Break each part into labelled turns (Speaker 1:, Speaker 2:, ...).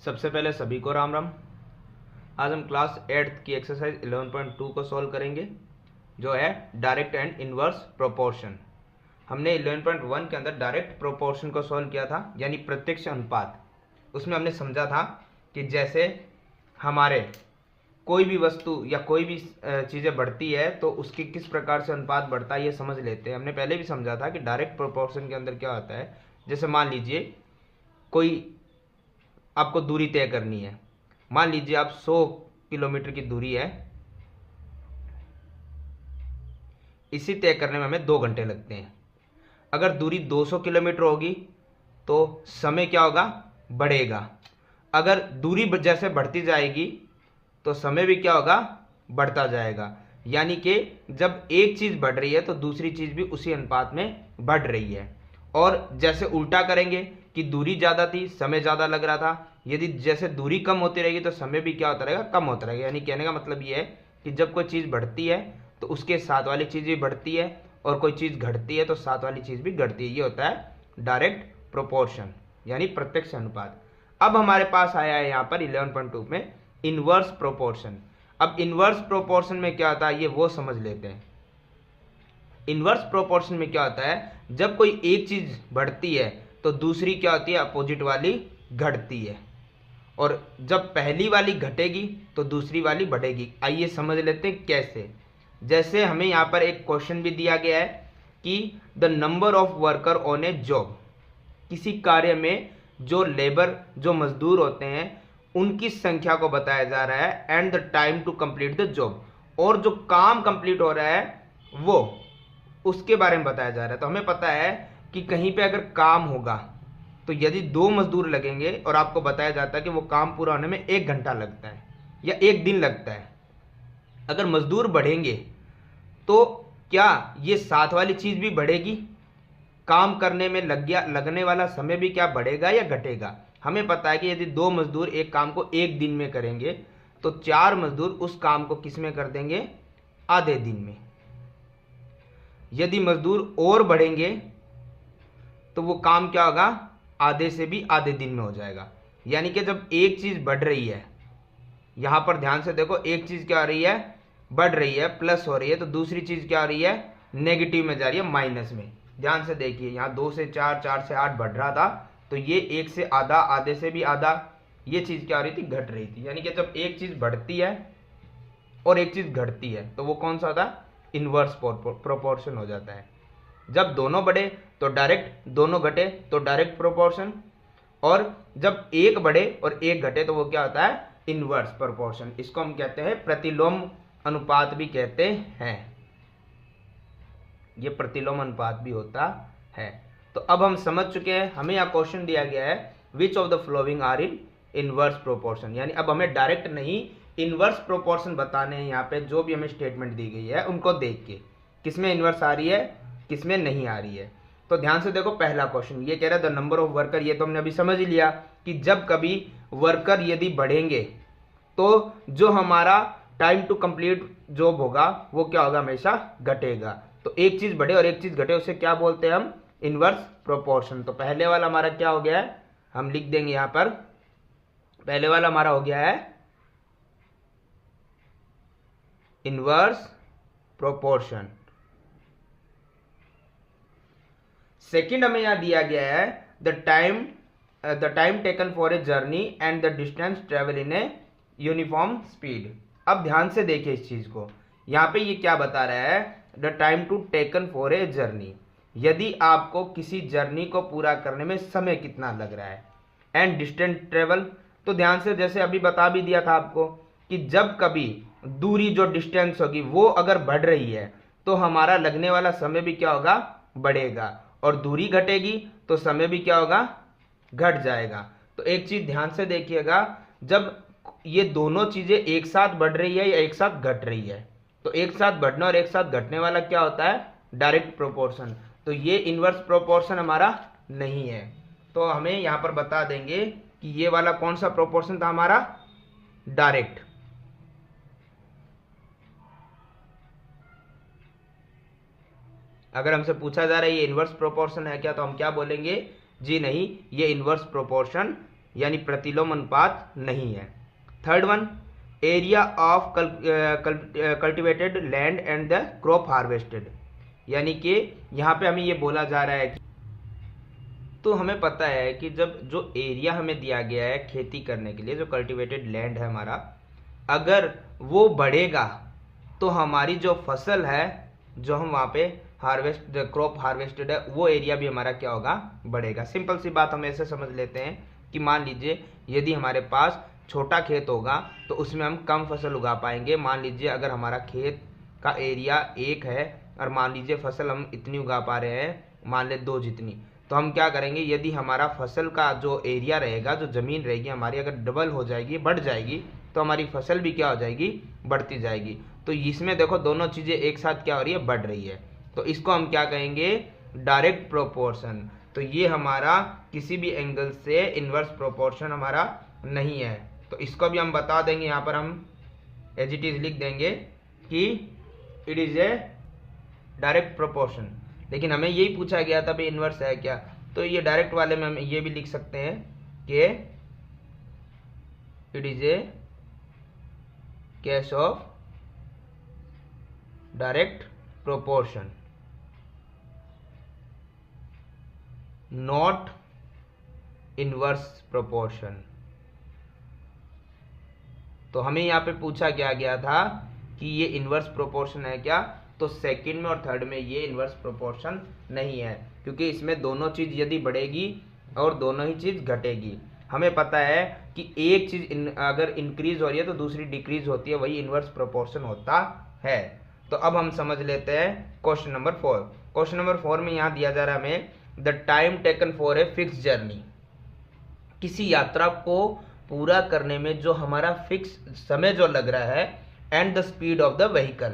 Speaker 1: सबसे पहले सभी को राम राम। आज हम क्लास 8th की एक्सरसाइज 11.2 को सॉल्व करेंगे, जो है डायरेक्ट एंड इनवर्स प्रोपोर्शन। हमने 11.1 के अंदर डायरेक्ट प्रोपोर्शन को सॉल्व किया था, यानी प्रत्यक्ष अनुपात। उसमें हमने समझा था कि जैसे हमारे कोई भी वस्तु या कोई भी चीज़ें बढ़ती है तो उसकी किस प्रकार से अनुपात बढ़ता है ये समझ लेते हैं। हमने पहले भी समझा था कि डायरेक्ट प्रोपोर्शन के अंदर क्या होता है। जैसे मान लीजिए कोई आपको दूरी तय करनी है, मान लीजिए आप 100 किलोमीटर की दूरी है, इसी तय करने में हमें 2 घंटे लगते हैं। अगर दूरी 200 किलोमीटर होगी तो समय क्या होगा, बढ़ेगा। अगर दूरी जैसे बढ़ती जाएगी तो समय भी क्या होगा, बढ़ता जाएगा। यानी कि जब एक चीज़ बढ़ रही है तो दूसरी चीज़ भी उसी अनुपात में बढ़ रही है। और जैसे उल्टा करेंगे कि दूरी ज़्यादा थी, समय ज़्यादा लग रहा था, यदि जैसे दूरी कम होती रहेगी तो समय भी क्या होता रहेगा, कम होता रहेगा। यानी कहने का मतलब ये है कि जब कोई चीज़ बढ़ती है तो उसके साथ वाली चीज़ भी बढ़ती है, और कोई चीज़ घटती है तो साथ वाली चीज़ भी घटती है। ये होता है डायरेक्ट प्रोपोर्शन, यानी प्रत्यक्ष अनुपात। अब हमारे पास आया है यहाँ पर 11.2 में इनवर्स प्रोपोर्शन। अब इनवर्स प्रोपोर्शन में क्या होता है ये वो समझ लेते हैं। इनवर्स प्रोपोर्शन में क्या होता है, जब कोई एक चीज बढ़ती है तो दूसरी क्या होती है, अपोजिट वाली घटती है, और जब पहली वाली घटेगी तो दूसरी वाली बढ़ेगी। आइए समझ लेते हैं कैसे। जैसे हमें यहाँ पर एक क्वेश्चन भी दिया गया है कि the number of worker on A job, किसी कार्य में जो लेबर जो मजदूर होते हैं उनकी संख्या को बताया जा रहा है, and the time to complete the job, और जो काम कंप्लीट हो रहा है वो उसके बारे में बताया जा रहा है। तो हमें पता है कि कहीं पे अगर काम होगा तो यदि 2 मजदूर लगेंगे और आपको बताया जाता है कि वो काम पूरा होने में 1 घंटा लगता है या 1 दिन लगता है, अगर मजदूर बढ़ेंगे तो क्या ये साथ वाली चीज भी बढ़ेगी, काम करने में लगने वाला समय भी क्या बढ़ेगा या घटेगा। हमें पता है कि यदि 2 मजदूर एक काम को 1 दिन में करेंगे तो 4 मजदूर उस काम को किस में कर देंगे, आधे दिन में। यदि मजदूर और बढ़ेंगे तो वो काम क्या होगा, आधे से भी आधे दिन में हो जाएगा। यानी कि जब एक चीज बढ़ रही है, यहां पर ध्यान से देखो, एक चीज क्या हो रही है, बढ़ रही है, प्लस हो रही है, तो दूसरी चीज क्या हो रही है, नेगेटिव में जा रही है, माइनस में। ध्यान से देखिए, यहां 2 से 4, 4 से 8 बढ़ रहा था, तो ये 1 से आधा, आधे से भी आधा, ये चीज क्या हो रही थी, घट रही थी। यानी कि जब एक चीज बढ़ती है और एक चीज घटती है तो वो कौन सा होता है, इनवर्स प्रोपोर्शन हो जाता है। जब दोनों बढ़े तो डायरेक्ट, दोनों घटे तो डायरेक्ट प्रोपोर्शन, और जब एक बढ़े और एक घटे तो वो क्या होता है, इनवर्स प्रोपोर्शन। इसको हम कहते हैं प्रतिलोम अनुपात भी कहते हैं, ये प्रतिलोम अनुपात भी होता है। तो अब हम समझ चुके हैं, हमें यहाँ क्वेश्चन दिया गया है which of the following are in inverse proportion, यानी अब हमें डायरेक्ट नहीं इनवर्स प्रोपोर्शन बताने हैं। यहाँ पे जो भी हमें स्टेटमेंट दी गई है उनको देख के किसमें इनवर्स आ रही है किसमें नहीं आ रही है। तो ध्यान से देखो, पहला क्वेश्चन ये कह रहा है द नंबर ऑफ वर्कर, ये तो हमने अभी समझ ही लिया कि जब कभी वर्कर यदि बढ़ेंगे तो जो हमारा टाइम टू कंप्लीट जॉब होगा वो क्या होगा, हमेशा घटेगा। तो एक चीज बढ़े और एक चीज घटे उसे क्या बोलते हैं हम, इनवर्स प्रोपोर्शन। तो पहले वाला हमारा क्या हो गया है, हम लिख देंगे यहां पर, पहले वाला हमारा हो गया है इनवर्स प्रोपोर्शन। सेकंड हमें यहां दिया गया है the time taken for a journey and the distance travel in a uniform speed. अब ध्यान से देखिए इस चीज को, यहां पे ये क्या बता रहा है, the time to taken for a journey, यदि आपको किसी जर्नी को पूरा करने में समय कितना लग रहा है, एंड डिस्टेंस ट्रेवल, तो ध्यान से जैसे अभी बता भी दिया था आपको कि जब कभी दूरी जो डिस्टेंस होगी वो अगर बढ़ रही है तो हमारा लगने वाला समय भी क्या होगा, बढ़ेगा, और दूरी घटेगी तो समय भी क्या होगा, घट जाएगा। तो एक चीज ध्यान से देखिएगा, जब ये दोनों चीजें एक साथ बढ़ रही है या एक साथ घट रही है, तो एक साथ बढ़ने और एक साथ घटने वाला क्या होता है, डायरेक्ट प्रोपोर्शन। तो ये इनवर्स प्रोपोर्शन हमारा नहीं है। तो हमें यहां पर बता देंगे कि ये वाला कौन सा प्रोपोर्शन था हमारा, डायरेक्ट। अगर हमसे पूछा जा रहा है ये इनवर्स प्रोपोर्शन है क्या, तो हम क्या बोलेंगे, जी नहीं, ये इनवर्स प्रोपोर्शन यानी प्रतिलोम अनुपात नहीं है। Third one, area of cultivated land and the crop harvested, यानी कि यहाँ पे हमें ये बोला जा रहा है कि तो हमें पता है कि जब जो एरिया हमें दिया गया है खेती करने के लिए, जो कल्टिवेटेड लैंड है हमारा, अगर वो बढ़ेगा तो हमारी जो फसल है, जो हम वहाँ पे क्रॉप हार्वेस्टेड है, वो एरिया भी हमारा क्या होगा, बढ़ेगा। सिंपल सी बात हम ऐसे समझ लेते हैं कि मान लीजिए यदि हमारे पास छोटा खेत होगा तो उसमें हम कम फसल उगा पाएंगे। मान लीजिए अगर हमारा खेत का एरिया 1 है और मान लीजिए फसल हम इतनी उगा पा रहे हैं, मान ले 2 जितनी, तो हम क्या करेंगे, यदि हमारा फसल का जो एरिया रहेगा, जो ज़मीन रहेगी हमारी, अगर डबल हो जाएगी, बढ़ जाएगी, तो हमारी फसल भी क्या हो जाएगी, बढ़ती जाएगी। तो इसमें देखो दोनों चीज़ें एक साथ क्या हो रही है, बढ़ रही है। तो इसको हम क्या कहेंगे, डायरेक्ट प्रोपोर्शन। तो ये हमारा किसी भी एंगल से इन्वर्स प्रोपोर्शन हमारा नहीं है। तो इसको भी हम बता देंगे, यहाँ पर हम एज इट इज लिख देंगे कि it is a direct proportion. लेकिन हमें यही पूछा गया था भाई इन्वर्स है क्या, तो ये डायरेक्ट वाले में हम ये भी लिख सकते हैं कि it is a case of direct proportion, not inverse proportion. तो हमें यहाँ पे पूछा क्या गया था कि ये इनवर्स प्रोपोर्शन है क्या, तो सेकंड में और थर्ड में ये इनवर्स प्रोपोर्शन नहीं है, क्योंकि इसमें दोनों चीज यदि बढ़ेगी और दोनों ही चीज घटेगी। हमें पता है कि एक चीज अगर इंक्रीज हो रही है तो दूसरी डिक्रीज होती है, वही इनवर्स प्रोपोर्शन होता है। तो अब हम समझ लेते हैं क्वेश्चन नंबर 4। क्वेश्चन नंबर 4 में यहाँ दिया जा रहा है हमें the time taken for a fix journey, किसी यात्रा को पूरा करने में जो हमारा फिक्स समय जो लग रहा है, and the speed of the vehicle,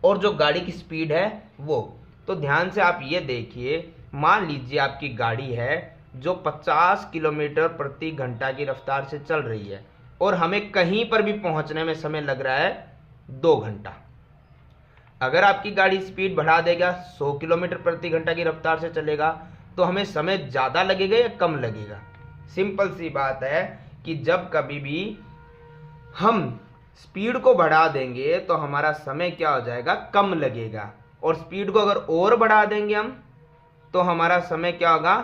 Speaker 1: और जो गाड़ी की स्पीड है वो। तो ध्यान से आप ये देखिए, मान लीजिए आपकी गाड़ी है जो 50 किलोमीटर प्रति घंटा की रफ्तार से चल रही है और हमें कहीं पर भी पहुंचने में समय लग रहा है 2 घंटा। अगर आपकी गाड़ी स्पीड बढ़ा देगा, 100 किलोमीटर प्रति घंटा की रफ्तार से चलेगा, तो हमें समय ज़्यादा लगेगा या कम लगेगा। सिंपल सी बात है कि जब कभी भी हम स्पीड को बढ़ा देंगे तो हमारा समय क्या हो जाएगा, कम लगेगा, और स्पीड को अगर और बढ़ा देंगे हम तो हमारा समय क्या होगा,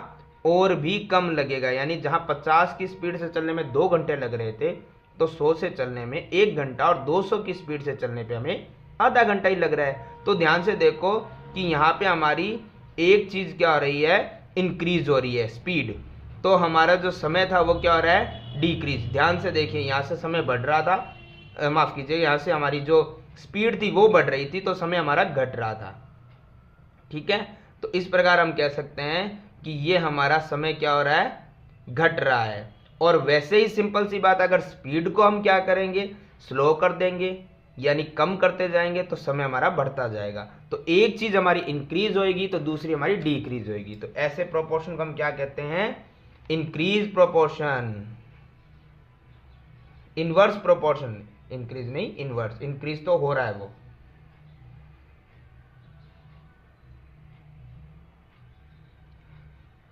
Speaker 1: और भी कम लगेगा। यानी जहां 50 की स्पीड से चलने में 2 घंटे लग रहे थे, तो 100 से चलने में 1 घंटा और 200 की स्पीड से चलने पे हमें आधा घंटा ही लग रहा है। तो ध्यान से देखो कि यहाँ पे हमारी एक चीज क्या हो रही है, इंक्रीज हो रही है स्पीड, तो हमारा जो समय था वो क्या हो रहा है, डिक्रीज। ध्यान से देखिए, यहाँ से समय बढ़ रहा था, माफ कीजिए, यहाँ से हमारी जो स्पीड थी वो बढ़ रही थी, तो समय हमारा घट रहा था। ठीक है, तो इस प्रकार हम कह सकते हैं कि ये हमारा समय क्या हो रहा है, घट रहा है। और वैसे ही सिंपल सी बात, अगर स्पीड को हम क्या करेंगे, स्लो कर देंगे, यानी कम करते जाएंगे, तो समय हमारा बढ़ता जाएगा। तो एक चीज हमारी इंक्रीज होगी तो दूसरी हमारी डिक्रीज होगी। तो ऐसे प्रोपोर्शन को हम क्या कहते हैं, increase proportion. Inverse proportion, increase नहीं इनवर्स, इंक्रीज तो हो रहा है वो।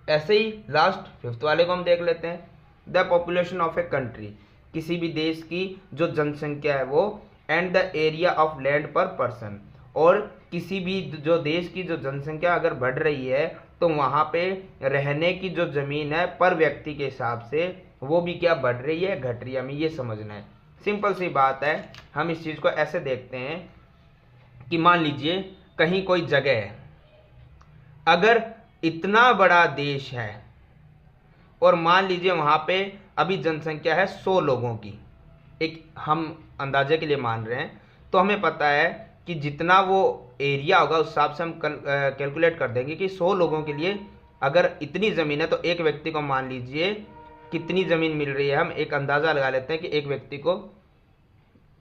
Speaker 1: ऐसे ही लास्ट 5th वाले को हम देख लेते हैं, the population of a country, किसी भी देश की जो जनसंख्या है वो, and the area of land पर पर्सन, और किसी भी जो देश की जो जनसंख्या अगर बढ़ रही है तो वहां पे रहने की जो जमीन है पर व्यक्ति के हिसाब से वो भी क्या बढ़ रही है, घट रही है, हमें ये समझना है। सिंपल सी बात है, हम इस चीज को ऐसे देखते हैं कि मान लीजिए कहीं कोई जगह है, अगर इतना बड़ा देश है और मान लीजिए वहां पे अभी जनसंख्या है 100 लोगों की, एक हम अंदाजे के लिए मान रहे हैं, तो हमें पता है कि जितना वो एरिया होगा उस हिसाब से हम कैलकुलेट कर देंगे कि 100 लोगों के लिए अगर इतनी ज़मीन है तो एक व्यक्ति को मान लीजिए कितनी ज़मीन मिल रही है। हम एक अंदाज़ा लगा लेते हैं कि एक व्यक्ति को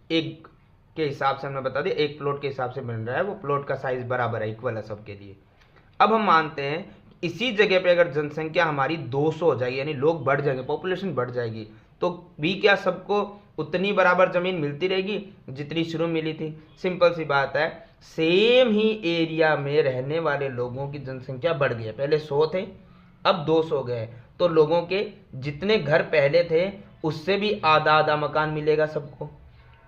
Speaker 1: एक के हिसाब से हमने बता दिया, एक प्लॉट के हिसाब से मिल रहा है, वो प्लॉट का साइज बराबर है, इक्वल है सबके लिए। अब हम मानते हैं इसी जगह पे अगर जनसंख्या हमारी 200 हो जाएगी, यानी लोग बढ़ जाएंगे, पॉपुलेशन बढ़ जाएगी, तो भी क्या सबको उतनी बराबर जमीन मिलती रहेगी जितनी शुरू मिली थी। सिंपल सी बात है, सेम ही एरिया में रहने वाले लोगों की जनसंख्या बढ़ गई है, पहले 100 थे अब 200 गए, तो लोगों के जितने घर पहले थे उससे भी आधा आधा मकान मिलेगा सबको।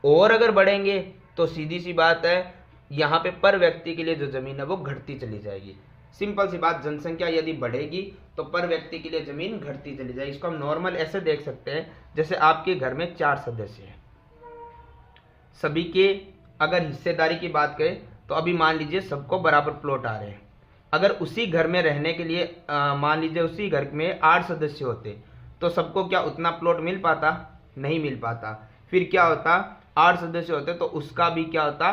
Speaker 1: और अगर बढ़ेंगे तो सीधी सी बात है, यहाँ पे पर व्यक्ति के लिए जो जमीन है वो घटती चली जाएगी। सिंपल सी बात, जनसंख्या यदि बढ़ेगी तो पर व्यक्ति के लिए जमीन घटती चली जाएगी। इसको हम नॉर्मल ऐसे देख सकते हैं, जैसे आपके घर में 4 सदस्य हैं, सभी के अगर हिस्सेदारी की बात करें तो अभी मान लीजिए सबको बराबर प्लॉट आ रहे हैं। अगर उसी घर में रहने के लिए मान लीजिए उसी घर में 8 सदस्य होते तो सबको क्या उतना प्लॉट मिल पाता? नहीं मिल पाता। फिर क्या होता, 8 सदस्य होते तो उसका भी क्या होता,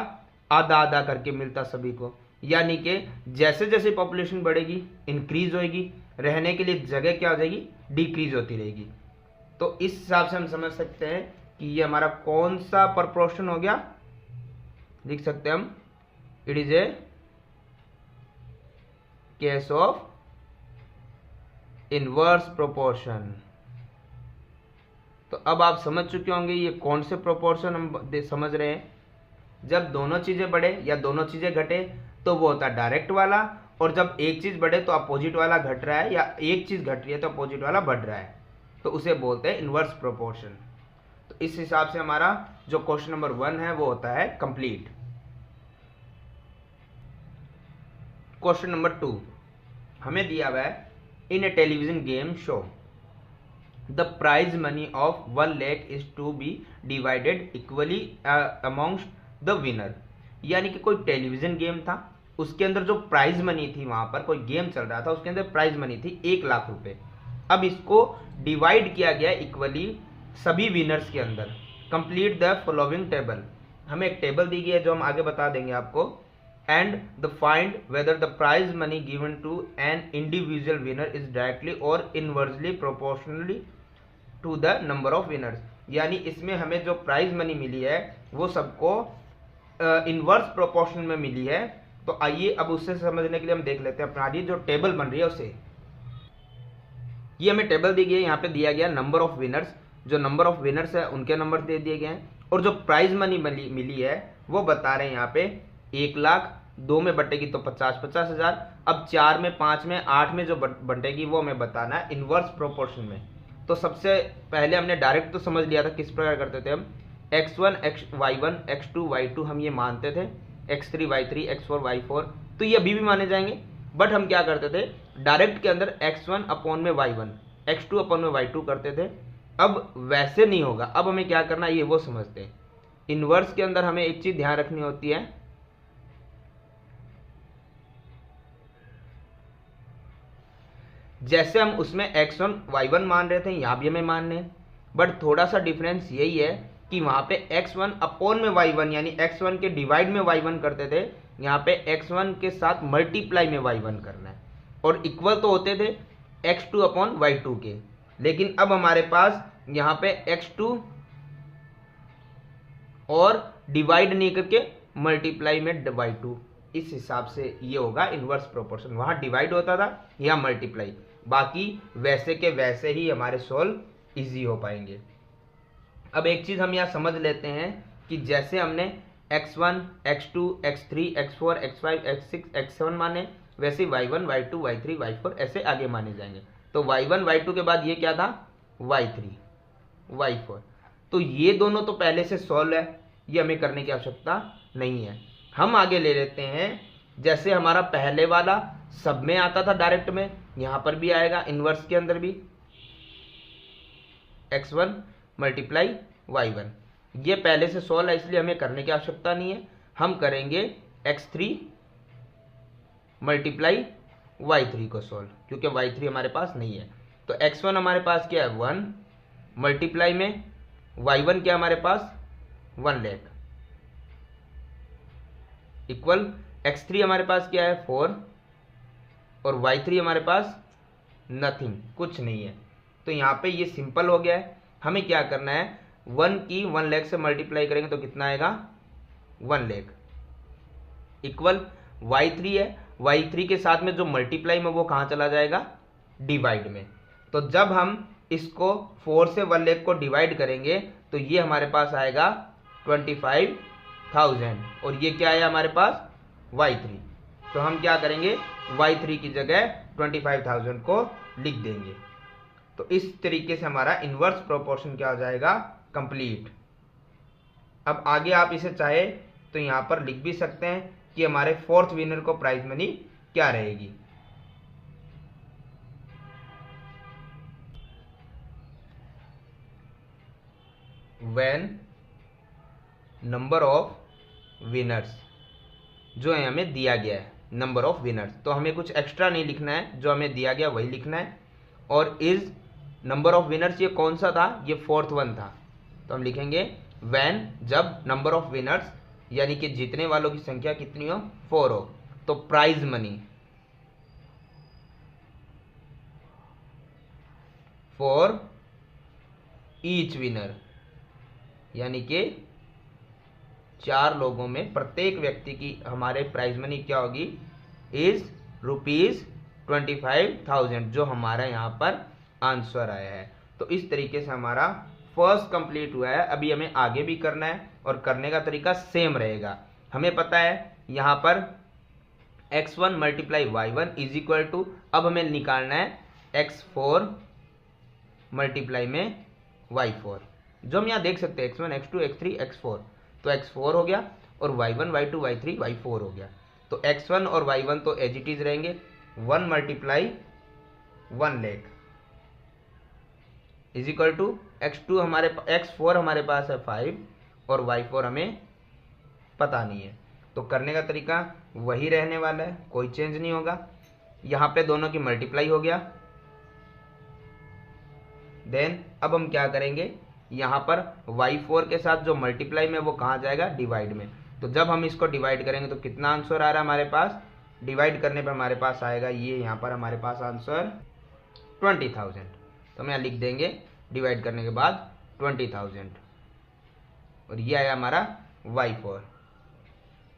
Speaker 1: आधा आधा करके मिलता सभी को। यानी कि जैसे जैसे पॉपुलेशन बढ़ेगी इंक्रीज होगी, रहने के लिए जगह क्या हो जाएगी, डिक्रीज होती रहेगी। तो इस हिसाब से हम समझ सकते हैं कि ये हमारा कौन सा प्रपोर्शन हो गया, लिख सकते हैं हम, it is a case of inverse proportion. तो अब आप समझ चुके होंगे ये कौन से प्रोपोर्शन हम समझ रहे हैं। जब दोनों चीजें बढ़े या दोनों चीजें घटे तो वो होता है डायरेक्ट वाला, और जब एक चीज बढ़े तो अपोजिट वाला घट रहा है, या एक चीज घट रही है तो अपोजिट वाला बढ़ रहा है, तो उसे बोलते हैं इनवर्स प्रोपोर्शन। तो इस हिसाब से हमारा जो क्वेश्चन नंबर 1 है वो होता है कंप्लीट। क्वेश्चन नंबर 2 हमें दिया हुआ है, in a television game show the prize money of 1 lakh is to be divided equally amongst the winner. यानी कि कोई टेलीविजन गेम था, उसके अंदर जो प्राइज मनी थी, वहां पर कोई गेम चल रहा था, उसके अंदर प्राइज मनी थी 1 लाख रुपए। अब इसको डिवाइड किया गया इक्वली सभी विनर्स के अंदर। Complete the following table. हमें एक टेबल दी गई है जो हम आगे बता देंगे आपको। And the find whether the prize money given to an individual winner is directly or inversely proportionally to the number of winners. यानी इसमें हमें जो प्राइज मनी मिली है वो सबको इनवर्स प्रोपोर्शन में मिली है। तो आइए अब उससे समझने के लिए हम देख लेते हैं अपना ये जो टेबल बन रही है उसे। ये हमें टेबल दी गई है, यहाँ पे दिया गया नंबर ऑफ विनर्स, जो नंबर ऑफ विनर्स है उनके नंबर दे दिए गए हैं, और जो प्राइज मनी मिली है वो बता रहे हैं यहाँ पे 1 लाख। 2 में बटेगी तो 50-50 हजार। अब 4 में, 5 में, 8 में जो बटेगी वो हमें बताना है इनवर्स प्रोपोर्शन में। तो सबसे पहले हमने डायरेक्ट तो समझ लिया था, किस प्रकार करते थे हम, x1 y1 x2 y2 हम ये मानते थे, x3 y3 x4 y4, तो ये अभी भी माने जाएंगे। बट हम क्या करते थे, डायरेक्ट के अंदर x1 अपॉन में y1 x2 अपॉन में y2 करते थे। अब वैसे नहीं होगा, अब हमें क्या करना है ये वो समझते हैं। इनवर्स के अंदर हमें एक चीज ध्यान रखनी होती है, जैसे हम उसमें x1 y1 मान रहे थे यहां भी हमें मानने हैं, बट थोड़ा सा डिफरेंस यही है कि वहां पे x1 अपॉन में y1 यानी x1 के डिवाइड में y1 करते थे, यहाँ पे x1 के साथ मल्टीप्लाई में y1 करना है, और इक्वल तो होते थे x2 अपॉन y2 के। लेकिन अब हमारे पास यहाँ पे x2 और डिवाइड नहीं करके मल्टीप्लाई में y2, इस हिसाब से ये होगा इनवर्स प्रोपोर्शन। वहां डिवाइड होता था, यहाँ मल्टीप्लाई। बाकी वैसे के वैसे ही हमारे सोल्व इजी हो पाएंगे। अब एक चीज हम यहाँ समझ लेते हैं कि जैसे हमने x1 x2 x3 x4 x5 x6 x7 माने, वैसे y1 y2 y3 y4 ऐसे आगे माने जाएंगे। तो y1 y2 के बाद ये क्या था, y3 y4। तो ये दोनों तो पहले से सॉल्व है, ये हमें करने की आवश्यकता नहीं है। हम आगे ले लेते हैं, जैसे हमारा पहले वाला सब में आता था डायरेक्ट में, यहां पर भी आएगा इनवर्स के अंदर भी x1 मल्टीप्लाई y1। ये पहले से सॉल्व है इसलिए हमें करने की आवश्यकता नहीं है। हम करेंगे x3 मल्टीप्लाई y3 को सॉल्व, क्योंकि y3 हमारे पास नहीं है। तो x1 हमारे पास क्या है 1 मल्टीप्लाई में y1 क्या हमारे पास 1 लाख इक्वल x3 हमारे पास क्या है 4 और y3 हमारे पास नथिंग, कुछ नहीं है। तो यहाँ पे ये सिंपल हो गया है। हमें क्या करना है, 1 की 1 लाख से मल्टीप्लाई करेंगे तो कितना आएगा 1 लाख इक्वल y3 है। y3 के साथ में जो मल्टीप्लाई में वो कहाँ चला जाएगा, डिवाइड में। तो जब हम इसको 4 से 1 लाख को डिवाइड करेंगे तो ये हमारे पास आएगा 25,000, और ये क्या है हमारे पास y3। तो हम क्या करेंगे, y3 की जगह 25,000 को लिख देंगे। तो इस तरीके से हमारा इनवर्स प्रोपोर्शन क्या हो जाएगा, कंप्लीट। अब आगे आप इसे चाहे तो यहां पर लिख भी सकते हैं कि हमारे फोर्थ विनर को प्राइज मनी क्या रहेगी। व्हेन नंबर ऑफ विनर्स, जो है हमें दिया गया है नंबर ऑफ विनर्स, तो हमें कुछ एक्स्ट्रा नहीं लिखना है, जो हमें दिया गया वही लिखना है। और इज नंबर ऑफ विनर्स ये कौन सा था, ये फोर्थ वन था, तो हम लिखेंगे व्हेन, जब नंबर ऑफ विनर्स यानी कि जीतने वालों की संख्या कितनी हो, 4 हो, तो prize money for each winner, यानी कि 4 लोगों में प्रत्येक व्यक्ति की हमारे प्राइज मनी क्या होगी, इज ₹25,000, जो हमारा यहाँ पर आंसर आया है। तो इस तरीके से हमारा फर्स्ट कंप्लीट हुआ है। अभी हमें आगे भी करना है और करने का तरीका सेम रहेगा। हमें पता है यहाँ पर x1 multiply y1 is equal to, अब हमें निकालना है x4 मल्टीप्लाई में y4, जो हम यहाँ देख सकते हैं x1 x2 x3 x4, तो x4 हो गया और y1 y2 y3 y4 हो गया। तो x1 और y1 तो एज इट इज रहेंगे, 1 multiply 1 lakh is equal to x4 हमारे पास है 5 और y4 हमें पता नहीं है। तो करने का तरीका वही रहने वाला है, कोई चेंज नहीं होगा। यहाँ पे दोनों की मल्टीप्लाई हो गया। देन अब हम क्या करेंगे, यहाँ पर y4 के साथ जो मल्टीप्लाई में वो कहाँ जाएगा, डिवाइड में। तो जब हम इसको डिवाइड करेंगे तो कितना आंसर आ रहा है हमारे पास, डिवाइड करने पे हमारे पास आएगा ये, यहाँ पर हमारे पास आंसर 20,000। तो हम यहाँ लिख देंगे डिवाइड करने के बाद 20,000, और ये आया हमारा y4।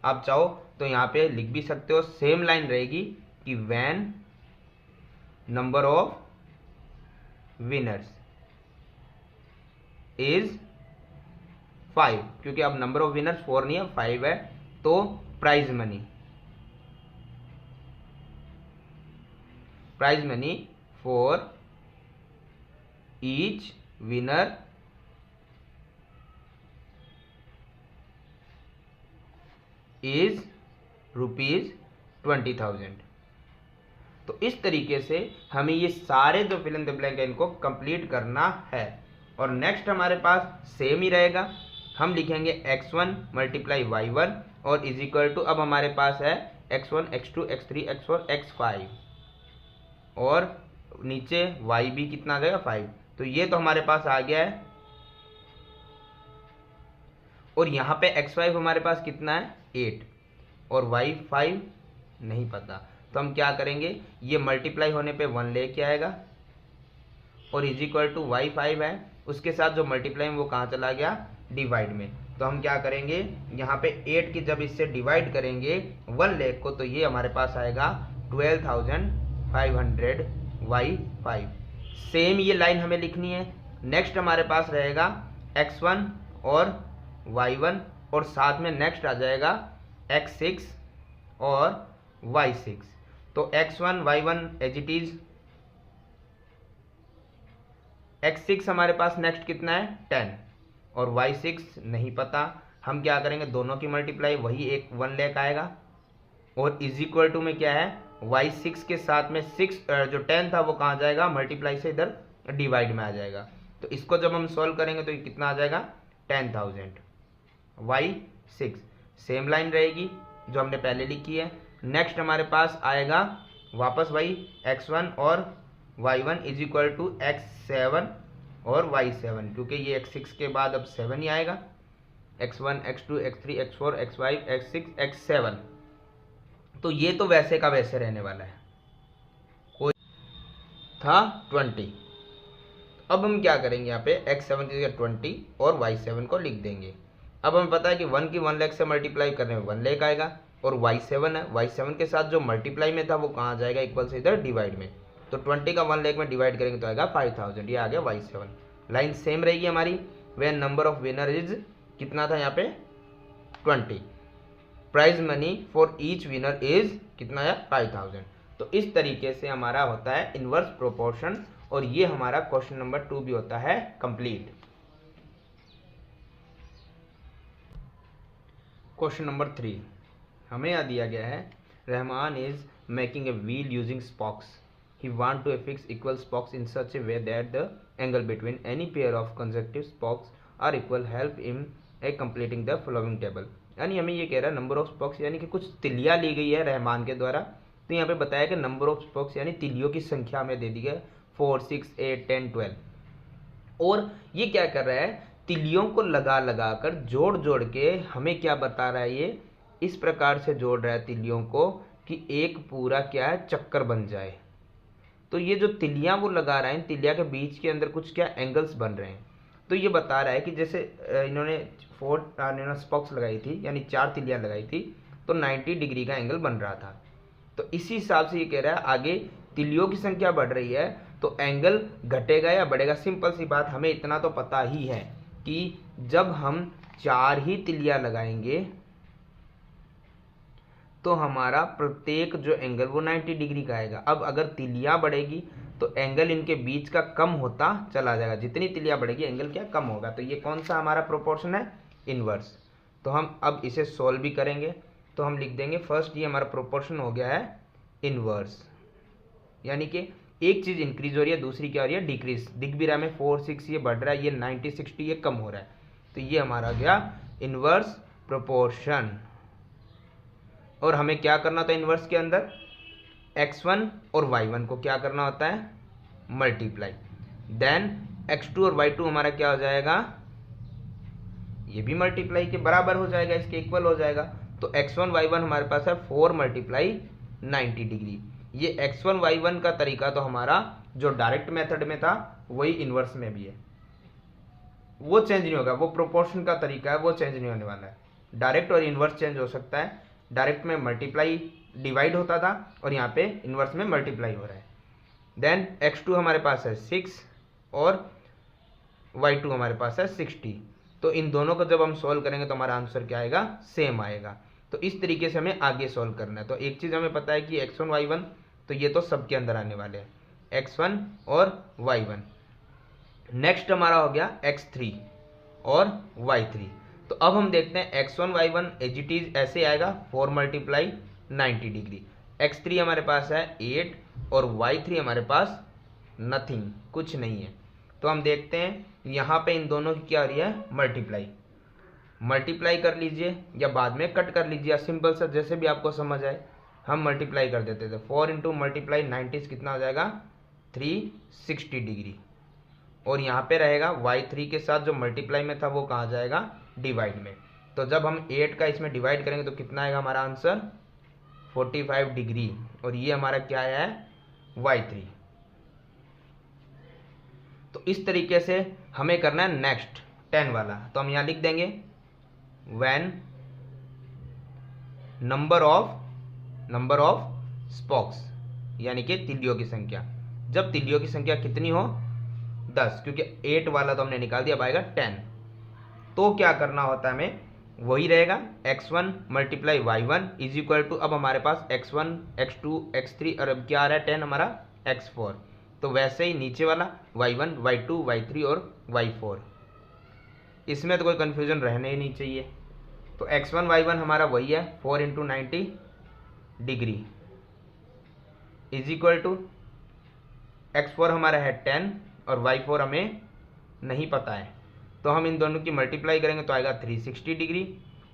Speaker 1: आप चाहो तो यहाँ पे लिख भी सकते हो, सेम लाइन रहेगी कि when number of winners is 5, क्योंकि अब नंबर ऑफ विनर्स 4 नहीं है 5 है, तो prize money for each winner is ₹20,000। तो इस तरीके से हमें ये सारे जो फिल इन द ब्लैंक है इनको कंप्लीट करना है। और नेक्स्ट हमारे पास सेम ही रहेगा, हम लिखेंगे x1 मल्टीप्लाई y1 और इज इक्वल टू, अब हमारे पास है x1 x2 x3 x4 x5 और नीचे y भी कितना आ जाएगा 5। तो ये तो हमारे पास आ गया है, और यहाँ पे x5 हमारे पास कितना है 8 और y5 नहीं पता। तो हम क्या करेंगे, ये मल्टीप्लाई होने पे 1 लेके आएगा और इज इक्वल टू y5 है, उसके साथ जो मल्टीप्लाई में वो कहाँ चला गया, डिवाइड में। तो हम क्या करेंगे, यहाँ पे 8 की जब इससे डिवाइड करेंगे 1 लाख को, तो ये हमारे पास आएगा 12,500 y5। सेम ये लाइन हमें लिखनी है। नेक्स्ट हमारे पास रहेगा x1 और y1 और साथ में नेक्स्ट आ जाएगा x6 और y6। तो x1 y1 as it is, x6 हमारे पास नेक्स्ट कितना है 10 और y6 नहीं पता। हम क्या करेंगे, दोनों की मल्टीप्लाई वही 1 लाख आएगा और इज इक्वल टू में क्या है, y6 के साथ में 6 जो 10 था वो कहाँ जाएगा, मल्टीप्लाई से इधर डिवाइड में आ जाएगा। तो इसको जब हम सॉल्व करेंगे तो ये कितना आ जाएगा 10,000 y6। सेम लाइन रहेगी जो हमने पहले लिखी है। नेक्स्ट हमारे पास आएगा वापस वही x1 और y1 is equal to x7 और y7, क्योंकि ये x6 के बाद अब 7 ही आएगा, x1 x2 x3 x4 x5 x6 x7। तो ये तो वैसे का वैसे रहने वाला है, कोई था 20। अब हम क्या करेंगे, यहाँ पे x7 की जगह 20 और y7 को लिख देंगे। अब हमें पता है कि 1 की 1 लाख से मल्टीप्लाई करने में 1 लाख आएगा और y7 है, y7 के साथ जो मल्टीप्लाई में था वो कहाँ जाएगा, इक्वल से इधर डिवाइड में। तो 20 का 1 लाख में डिवाइड करेंगे तो आएगा 5,000, ये आ गया y7। लाइन सेम रहेगी हमारी। When number of winner is, कितना था यहाँ पे 20, prize money for each winner is कितना है 5,000। तो इस तरीके से हमारा होता है इनवर्स प्रोपोर्शन और ये हमारा क्वेश्चन नंबर 2 भी होता है कंप्लीट। क्वेश्चन नंबर 3 हमें यहाँ दिया गया है, Rahman is making a wheel using स्पॉक्स, he want to affix equal spokes in such a way that the angle between any pair of consecutive spokes are equal, help him a completing the following table। यानी हमें ये कह रहा है number of स्पॉक्स, यानी कि कुछ तिलियाँ ली गई है रहमान के द्वारा। तो यहाँ पे बताया कि नंबर ऑफ स्पॉक्स यानी तिलियों की संख्या हमें दे दी है 4, 6, 8, 10, 12। और ये क्या कर रहा है, तिलियों को लगा लगा कर जोड़ जोड़ के हमें क्या बता रहा है, ये इस प्रकार से जोड़ रहा है तिलियों को कि एक पूरा क्या है चक्कर बन जाए। तो ये जो तिलियां वो लगा रहा है, इन तिलिया के बीच के अंदर कुछ क्या एंगल्स बन रहे हैं। तो ये बता रहा है कि जैसे इन्होंने 4 स्पॉक्स लगाई थी, यानी 4 तिलियां लगाई थी, तो 90 डिग्री का एंगल बन रहा था। तो इसी हिसाब से ये कह रहा है आगे तिलियों की संख्या बढ़ रही है तो एंगल घटेगा या बढ़ेगा। सिंपल सी बात, हमें इतना तो पता ही है कि जब हम 4 ही तिलियां लगाएंगे तो हमारा प्रत्येक जो एंगल वो 90 डिग्री का आएगा। अब अगर तिलियां बढ़ेगी तो एंगल इनके बीच का कम होता चला जाएगा, जितनी तिलियां बढ़ेगी एंगल क्या कम होगा। तो ये कौन सा हमारा प्रोपोर्शन है, इनवर्स। तो हम अब इसे सोल्व भी करेंगे, तो हम लिख देंगे फर्स्ट ये हमारा प्रोपोर्शन हो गया है इनवर्स, यानी कि एक चीज इंक्रीज हो रही है दूसरी क्या हो रही है डिक्रीज। दिख भी रहा है हमें 4, 6 ये बढ़ रहा है, ये 90, 60 ये कम हो रहा है। तो ये हमारा गया इनवर्स प्रोपोर्शन। और हमें क्या करना था इनवर्स के अंदर, x1 और y1 को क्या करना होता है मल्टीप्लाई, देन x2 और y2 हमारा क्या हो जाएगा, ये भी मल्टीप्लाई के बराबर हो जाएगा, इसके इक्वल हो जाएगा। तो x1 y1 हमारे पास है 4 मल्टीप्लाई 90 डिग्री। ये x1 y1 का तरीका तो हमारा जो डायरेक्ट मेथड में था वही इनवर्स में भी है, वो चेंज नहीं होगा। वो प्रोपोर्शन का तरीका है वो चेंज नहीं होने वाला है। डायरेक्ट और इनवर्स चेंज हो सकता है, डायरेक्ट में मल्टीप्लाई डिवाइड होता था और यहाँ पे इनवर्स में मल्टीप्लाई हो रहा है। देन x2 हमारे पास है 6 और y2 हमारे पास है 60। तो इन दोनों को जब हम सॉल्व करेंगे तो हमारा आंसर क्या आएगा, सेम आएगा। तो इस तरीके से हमें आगे सॉल्व करना है। तो एक चीज़ हमें पता है कि x1 y1 तो ये तो सबके अंदर आने वाले हैं, x1 और y1। नेक्स्ट हमारा हो गया x3 और y3। तो अब हम देखते हैं x1 y1 as it is ऐसे आएगा 4 मल्टीप्लाई 90 डिग्री। x3 हमारे पास है 8 और y3 हमारे पास नथिंग, कुछ नहीं है। तो हम देखते हैं यहाँ पे इन दोनों की क्या हो रही है मल्टीप्लाई, मल्टीप्लाई कर लीजिए या बाद में कट कर लीजिए, सिंपल सा जैसे भी आपको समझ आए। हम मल्टीप्लाई कर देते थे, 4 इंटू मल्टीप्लाई 90 कितना हो जाएगा 360 डिग्री। और यहाँ पे रहेगा y3 के साथ जो मल्टीप्लाई में था वो कहाँ जाएगा डिवाइड में। तो जब हम 8 का इसमें डिवाइड करेंगे तो कितना आएगा हमारा आंसर 45 डिग्री। और ये हमारा क्या है y3। तो इस तरीके से हमें करना है नेक्स्ट 10 वाला। तो हम यहाँ लिख देंगे व्हेन नंबर ऑफ स्पॉक्स, यानी कि तिलियों की संख्या, जब तिलियों की संख्या कितनी हो 10, क्योंकि 8 वाला तो हमने निकाल दिया, अब आएगा 10। तो क्या करना होता है हमें, वही रहेगा x1 multiply y1 is equal to, अब हमारे पास x1 x2 x3 और अब क्या आ रहा है 10 हमारा x4। तो वैसे ही नीचे वाला y1 y2 y3 और y4, इसमें तो कोई कन्फ्यूजन रहने ही नहीं चाहिए। तो x1 y1 हमारा वही है 4 into 90 degree is equal to x4 हमारा है 10 और y4 हमें नहीं पता है। तो हम इन दोनों की मल्टीप्लाई करेंगे तो आएगा 360 डिग्री।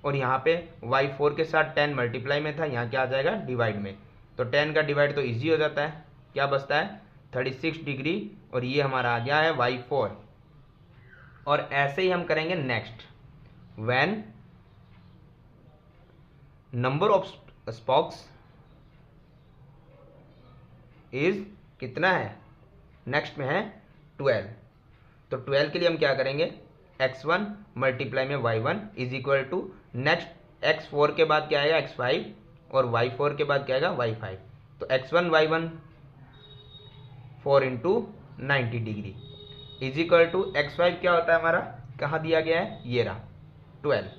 Speaker 1: और यहाँ पे y4 के साथ 10 मल्टीप्लाई में था, यहाँ क्या आ जाएगा डिवाइड में। तो 10 का डिवाइड तो इजी हो जाता है, क्या बचता है 36 डिग्री। और ये हमारा आ गया है y4। और ऐसे ही हम करेंगे next, when number of स्पॉक्स is कितना है, नेक्स्ट में है 12। तो 12 के लिए हम क्या करेंगे x1 मल्टीप्लाई में y1 is equal to next x4 के बाद क्या आएगा x5 और y4 के बाद क्या आएगा y5। तो x1 y1 4 into 90 degree is equal to x5 क्या होता है हमारा, कहाँ दिया गया है ये रहा 12,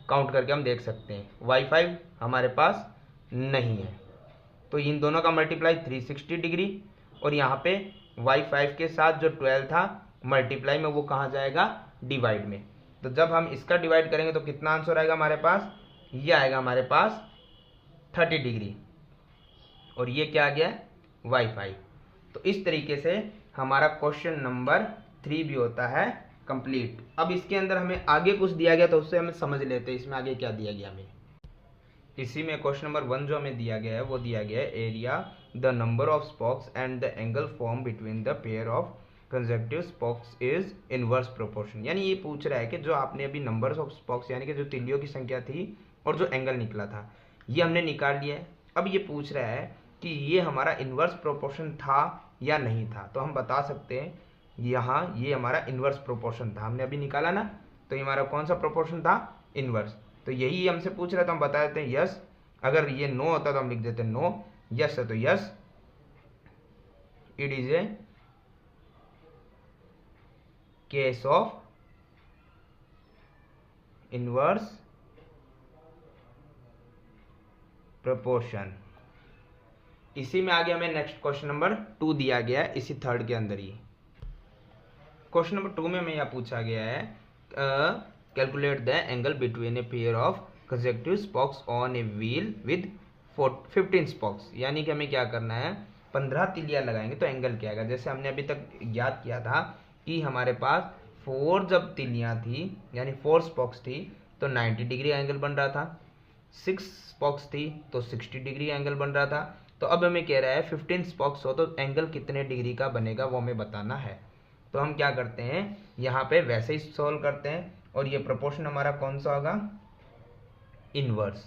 Speaker 1: काउंट करके हम देख सकते हैं। y5 हमारे पास नहीं है, तो इन दोनों का मल्टीप्लाई 360 डिग्री। और यहाँ पे y5 के साथ जो 12 था मल्टीप्लाई में वो कहाँ जाएगा, डिवाइड में। तो जब हम इसका डिवाइड करेंगे तो कितना आंसर आएगा हमारे पास, ये आएगा हमारे पास 30 डिग्री, और ये क्या आ गया, y5। तो इस तरीके से हमारा क्वेश्चन नंबर 3 भी होता है कंप्लीट। अब इसके अंदर हमें आगे कुछ दिया गया तो उससे हमें समझ लेते हैं इसमें आगे क्या दिया गया हमें। इसी में क्वेश्चन नंबर 1 जो हमें दिया गया है वो दिया गया है area the number of स्पॉक्स and the angle form between the pair of consecutive स्पॉक्स is inverse proportion. यानी ये पूछ रहा है कि जो आपने अभी नंबर्स ऑफ स्पॉक्स यानी कि जो तिल्लियों की संख्या थी और जो एंगल निकला था ये हमने निकाल लिया है। अब ये पूछ रहा है कि ये हमारा इनवर्स प्रोपोर्शन था या नहीं था। तो हम बता सकते हैं यहाँ ये हमारा इनवर्स प्रोपोर्शन था, हमने अभी निकाला ना, तो ये हमारा कौन सा प्रोपोर्शन था, इनवर्स। तो यही हमसे पूछ रहा है तो हम बता देते हैं यस। अगर ये नो होता तो हम लिख देते हैं नो, यस है तो yes, it is a case of inverse proportion. इसी में आगे हमें नेक्स्ट क्वेश्चन नंबर 2 दिया गया है इसी थर्ड के अंदर ही। क्वेश्चन नंबर 2 में हमें यह पूछा गया है calculate the angle between a pair of consecutive स्पॉक्स on a wheel with 15 स्पॉक्स। यानी कि हमें क्या करना है, 15 तिल्लियां लगाएंगे तो एंगल क्या आएगा। जैसे हमने अभी तक याद किया था कि हमारे पास 4 जब तिल्लियां थी यानी 4 स्पॉक्स थी तो 90 डिग्री एंगल बन रहा था, 6 स्पॉक्स थी तो 60 डिग्री एंगल बन रहा था। तो अब हमें कह रहा है 15 स्पॉक्स हो तो एंगल कितने डिग्री का बनेगा वो हमें बताना है। तो हम क्या करते हैं, यहाँ पे वैसे ही सॉल्व करते हैं, और ये प्रोपोर्शन हमारा कौन सा होगा, इनवर्स।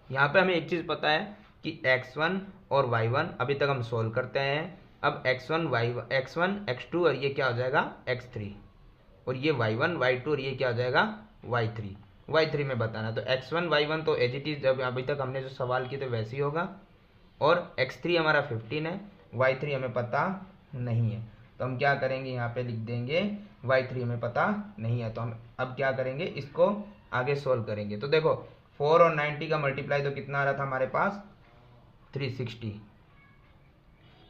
Speaker 1: यहाँ पे हमें एक चीज पता है कि x1 और y1 अभी तक हम सॉल्व करते हैं। अब x1 x2 और ये क्या हो जाएगा x3, और ये y1 y2 और ये क्या हो जाएगा y3 में बताना। तो x1 y1 तो एज इट इज जब अभी तक हमने जो सवाल किए थे वैसे ही होगा, और x3 हमारा 15 है, y3 हमें पता नहीं है। तो हम क्या करेंगे, यहाँ पे लिख देंगे y3 हमें पता नहीं है। तो हम अब क्या करेंगे, इसको आगे सोल्व करेंगे। तो देखो 4 और 90 का मल्टीप्लाई तो कितना आ रहा था हमारे पास, 360।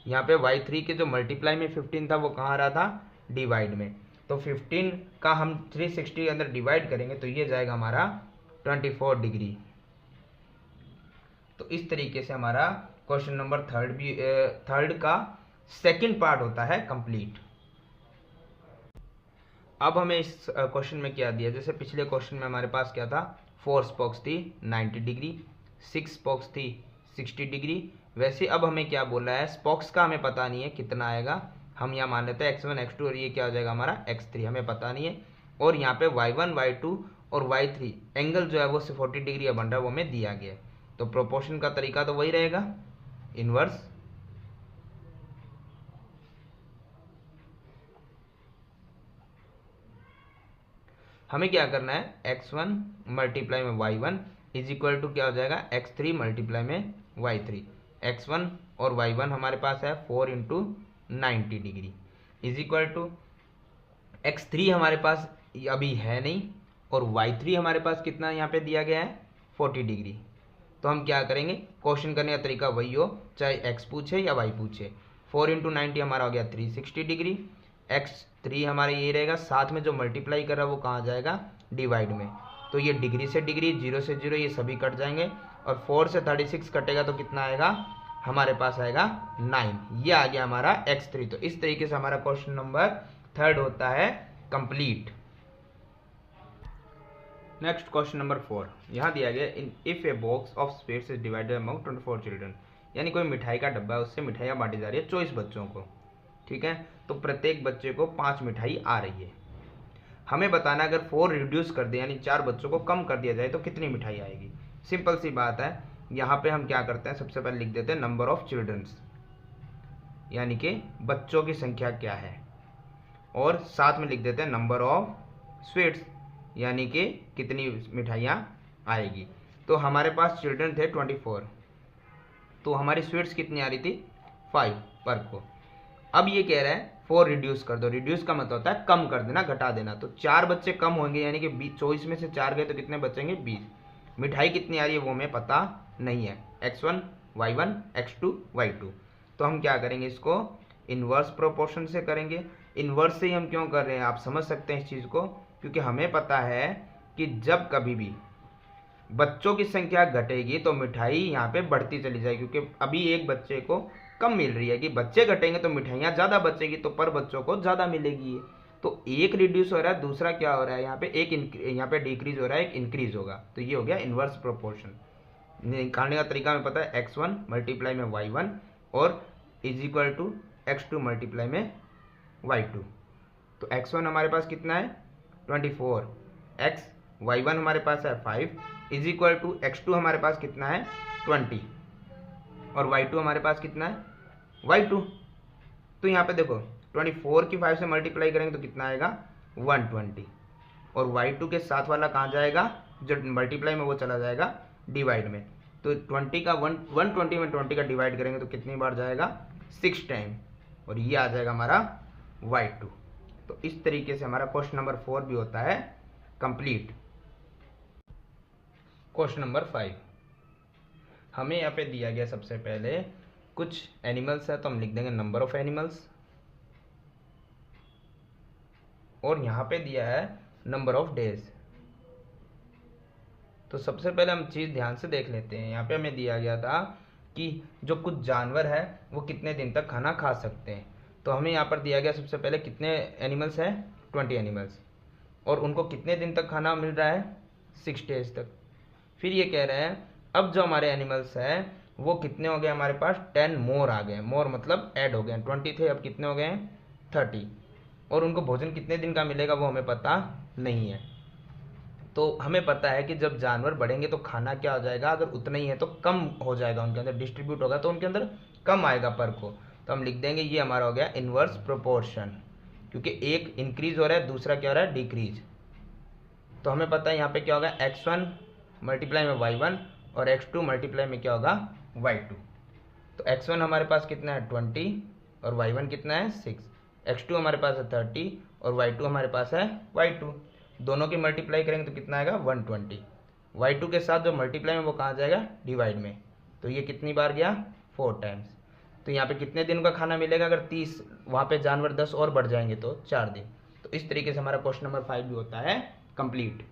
Speaker 1: यहाँ पे y3 के जो मल्टीप्लाई में 15 था वो कहाँ आ रहा था, डिवाइड में। तो 15 का हम 360 के अंदर डिवाइड करेंगे तो ये जाएगा हमारा 24 डिग्री। तो इस तरीके से हमारा क्वेश्चन नंबर थर्ड का सेकंड पार्ट होता है कंप्लीट। अब हमें इस क्वेश्चन में क्या दिया, जैसे पिछले क्वेश्चन में हमारे पास क्या था, 4 स्पॉक्स थी 90 डिग्री, 6 स्पॉक्स थी 60 डिग्री। वैसे अब हमें क्या बोला है, स्पॉक्स का हमें पता नहीं है कितना आएगा, हम यहाँ मान लेते हैं x1 x2 और ये क्या हो जाएगा हमारा x3, हमें पता नहीं है। और यहाँ पे y1 y2 और y3 एंगल जो है वो 40 डिग्री बन रहा है वो हमें दिया गया है। तो प्रोपोर्शन का तरीका तो वही रहेगा, इनवर्स। हमें क्या करना है, x1 मल्टीप्लाई में y1 इज इक्वल टू क्या हो जाएगा, x3 मल्टीप्लाई में y3। x1 और y1 हमारे पास है 4 into 90 degree is equal to x3 हमारे पास अभी है नहीं, और y3 हमारे पास कितना यहाँ पे दिया गया है 40 डिग्री। तो हम क्या करेंगे, क्वेश्चन करने का तरीका वही हो, चाहे x पूछे या y पूछे। 4 इंटू 90 हमारा हो गया 360 डिग्री, x3 हमारे ये रहेगा, साथ में जो मल्टीप्लाई कर रहा है वो कहाँ जाएगा, डिवाइड में। तो ये डिग्री से डिग्री, 0 से 0 ये सभी कट जाएंगे, और 4 से 36 कटेगा तो कितना आएगा, हमारे पास आएगा 9। ये आ गया हमारा x3। तो इस तरीके से हमारा क्वेश्चन नंबर थर्ड होता है कंप्लीट। नेक्स्ट क्वेश्चन नंबर 4 यहाँ दिया गया, in if a box of sweets is divided among 24 children. यानी कोई मिठाई का डब्बा है, उससे मिठाइयाँ बांटी जा रही है 24 बच्चों को, ठीक है। तो प्रत्येक बच्चे को 5 मिठाई आ रही है। हमें बताना अगर 4 रिड्यूस कर दे यानी 4 बच्चों को कम कर दिया जाए तो कितनी मिठाई आएगी। सिंपल सी बात है, यहाँ पे हम क्या करते हैं, सबसे पहले लिख देते हैं नंबर ऑफ चिल्ड्रंस, यानी कि बच्चों की संख्या क्या है, और साथ में लिख देते हैं नंबर ऑफ स्वीट्स, यानी कि कितनी मिठाइयाँ आएगी। तो हमारे पास चिल्ड्रन थे 24, तो हमारी स्वीट्स कितनी आ रही थी 5 पर को। अब ये कह रहा है 4 रिड्यूस कर दो। रिड्यूस का मतलब होता है कम कर देना, घटा देना। तो 4 बच्चे कम होंगे, यानी कि 24 में से 4 गए तो कितने बचेंगे 20। मिठाई कितनी आ रही है वो हमें पता नहीं है, x1 y1 x2 y2। तो हम क्या करेंगे, इसको इन्वर्स प्रोपोर्शन से करेंगे। इन्वर्स से ही हम क्यों कर रहे हैं, आप समझ सकते हैं इस चीज़ को, क्योंकि हमें पता है कि जब कभी भी बच्चों की संख्या घटेगी तो मिठाई यहाँ पे बढ़ती चली जाएगी, क्योंकि अभी एक बच्चे को कम मिल रही है, कि बच्चे घटेंगे तो मिठाइयाँ ज़्यादा बचेगी, तो पर बच्चों को ज़्यादा मिलेगी। तो एक रिड्यूस हो रहा है, दूसरा क्या हो रहा है, यहाँ पे यहाँ पे डिक्रीज हो रहा है, एक इंक्रीज होगा। तो ये हो गया इन्वर्स प्रोपोर्शन। निकालने का तरीका हमें पता है, x1 मल्टीप्लाई में y1 और is equal to x2 multiply में y2। तो x1 हमारे पास कितना है 24, y1 हमारे पास है 5 इज इक्वल टू x2 हमारे पास कितना है 20 और y2 हमारे पास कितना है y2। तो यहाँ पे देखो 24 की 5 से मल्टीप्लाई करेंगे तो कितना आएगा 120, और y2 के साथ वाला कहाँ जाएगा, जो मल्टीप्लाई में वो चला जाएगा डिवाइड में। तो 20 का 120 में 20 का डिवाइड करेंगे तो कितनी बार जाएगा 6 टाइम, और ये आ जाएगा हमारा y2। तो इस तरीके से हमारा क्वेश्चन नंबर 4 भी होता है कंप्लीट। क्वेश्चन नंबर 5 हमें यहाँ पे दिया गया, सबसे पहले कुछ एनिमल्स है तो हम लिख देंगे नंबर ऑफ एनिमल्स, और यहाँ पे दिया है नंबर ऑफ डेज। तो सबसे पहले हम चीज़ ध्यान से देख लेते हैं। यहाँ पे हमें दिया गया था कि जो कुछ जानवर है वो कितने दिन तक खाना खा सकते हैं। तो हमें यहाँ पर दिया गया सबसे पहले कितने एनिमल्स हैं 20 एनिमल्स, और उनको कितने दिन तक खाना मिल रहा है 6 डेज तक। फिर ये कह रहे हैं अब जो हमारे एनिमल्स हैं वो कितने हो गए, हमारे पास 10 मोर आ गए। मोर मतलब ऐड हो गए, 20 थे अब कितने हो गए 30, और उनको भोजन कितने दिन का मिलेगा वो हमें पता नहीं है। तो हमें पता है कि जब जानवर बढ़ेंगे तो खाना क्या हो जाएगा, अगर उतना ही है तो कम हो जाएगा, उनके अंदर डिस्ट्रीब्यूट होगा तो उनके अंदर कम आएगा पर को। तो हम लिख देंगे ये हमारा हो गया इन्वर्स प्रोपोर्शन, क्योंकि एक इंक्रीज हो रहा है दूसरा क्या हो रहा है डिक्रीज। तो हमें पता है यहाँ पे क्या होगा x1 मल्टीप्लाई में y1 और x2 मल्टीप्लाई में क्या होगा y2। तो x1 हमारे पास कितना है 20 और y1 कितना है 6, x2 हमारे पास है 30 और y2 हमारे पास है y2। दोनों की मल्टीप्लाई करेंगे तो कितना आएगा 120। y2 के साथ जो मल्टीप्लाई में वो कहाँ जाएगा डिवाइड में। तो ये कितनी बार गया 4 टाइम्स। तो यहाँ पे कितने दिन का खाना मिलेगा, अगर 30 वहाँ पे जानवर 10 और बढ़ जाएंगे तो 4 दिन। तो इस तरीके से हमारा क्वेश्चन नंबर 5 भी होता है कंप्लीट।